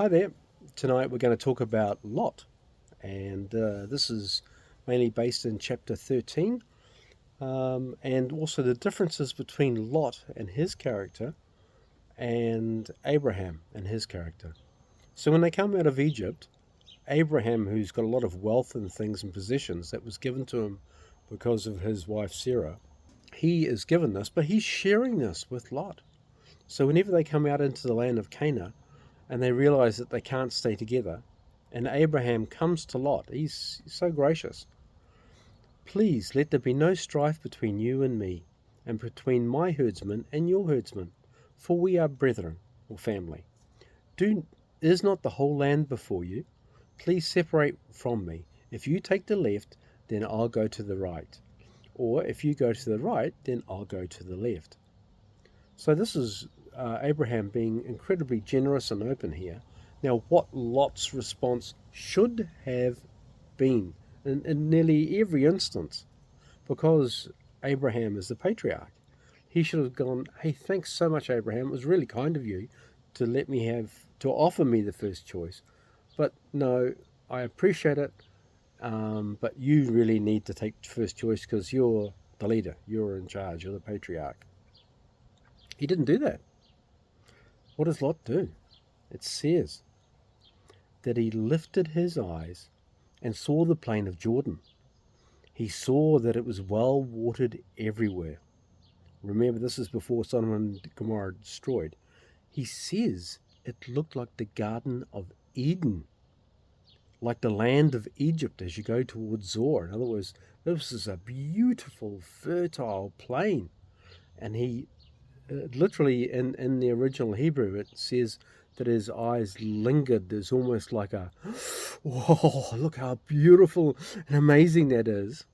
Hi there. Tonight we're going to talk about Lot, and this is mainly based in chapter 13, and also the differences between Lot and his character and Abraham and his character. So when they come out of Egypt, Abraham, who's got a lot of wealth and things and possessions that was given to him because of his wife Sarah, he is given this, but he's sharing this with Lot. So whenever they come out into the land of Canaan, and they realize that they can't stay together. And Abraham comes to Lot. He's so gracious. Please let there be no strife between you and me, and between my herdsmen and your herdsmen, for we are brethren or family. Do is not the whole land before you? Please separate from me. If you take the left, then I'll go to the right. Or if you go to the right, then I'll go to the left. So this is Abraham being incredibly generous and open here. Now, what Lot's response should have been in nearly every instance, because Abraham is the patriarch, he should have gone, "Hey, thanks so much, Abraham. It was really kind of you to to offer me the first choice. But no, I appreciate it. But you really need to take first choice because you're the leader. You're in charge. You're the patriarch." He didn't do that. What does Lot do? It says that he lifted his eyes and saw the plain of Jordan. He saw that it was well watered everywhere. Remember, this is before Sodom and Gomorrah destroyed. He says it looked like the Garden of Eden, like the land of Egypt as you go towards Zoar. In other words, this is a beautiful, fertile plain. And he literally in the original Hebrew, it says that his eyes lingered. There's almost like a, whoa, look how beautiful and amazing that is.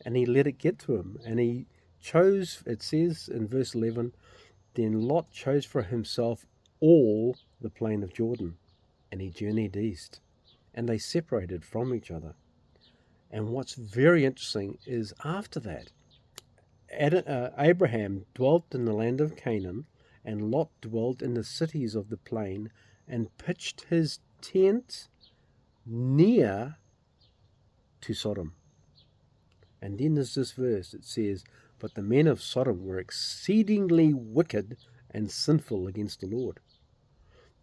And he let it get to him. And he chose, it says in verse 11, then Lot chose for himself all the plain of Jordan, and he journeyed east. And they separated from each other. And what's very interesting is after that, Abraham dwelt in the land of Canaan, and Lot dwelt in the cities of the plain, and pitched his tent near to Sodom. And then there's this verse, it says, but the men of Sodom were exceedingly wicked and sinful against the Lord.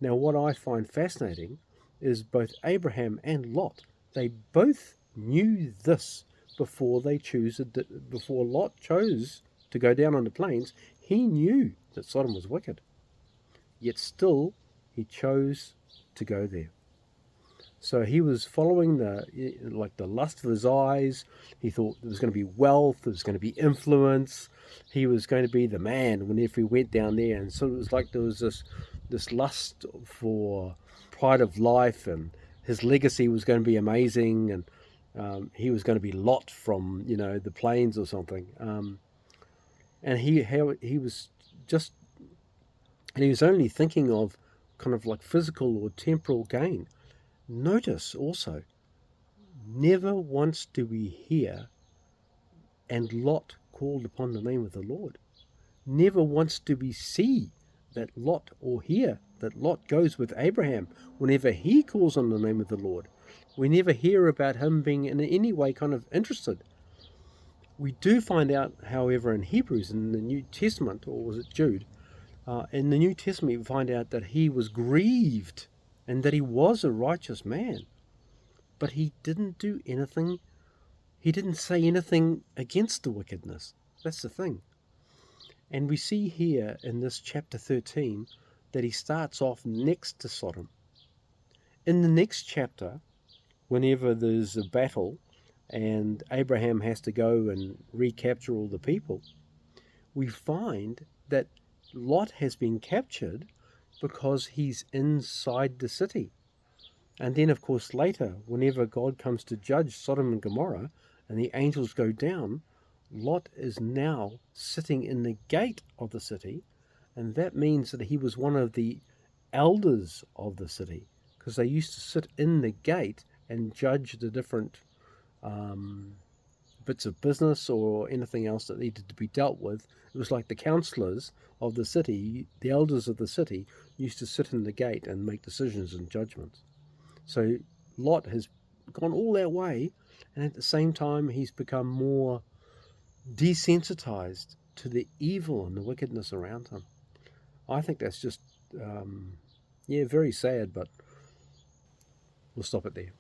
Now what I find fascinating is both Abraham and Lot, they both knew this before Lot chose to go down on the plains. He knew that Sodom was wicked, yet still he chose to go there. So he was following the lust of his eyes. He thought there was going to be wealth, there was going to be influence. He was going to be the man whenever he went down there. And so it was like there was this lust for pride of life, and his legacy was going to be amazing, and he was going to be Lot from the plains or something. And he was just, and he was only thinking of kind of like physical or temporal gain. Notice also, never once do we hear, and Lot called upon the name of the Lord. Never once do we see that Lot, or hear that Lot goes with Abraham whenever he calls on the name of the Lord. We never hear about him being in any way kind of interested. We do find out, however, in Hebrews, in the New Testament, or was it Jude? In the New Testament, we find out that he was grieved and that he was a righteous man. But he didn't do anything, he didn't say anything against the wickedness. That's the thing. And we see here in this chapter 13 that he starts off next to Sodom. In the next chapter, whenever there's a battle and Abraham has to go and recapture all the people, we find that Lot has been captured because he's inside the city. And then, of course, later, whenever God comes to judge Sodom and Gomorrah and the angels go down, Lot is now sitting in the gate of the city, and that means that he was one of the elders of the city, because they used to sit in the gate and judge the different bits of business or anything else that needed to be dealt with. It was like the councillors of the city, the elders of the city, used to sit in the gate and make decisions and judgments. So Lot has gone all that way, and at the same time, he's become more desensitized to the evil and the wickedness around him. I think that's just, yeah, very sad, but we'll stop it there.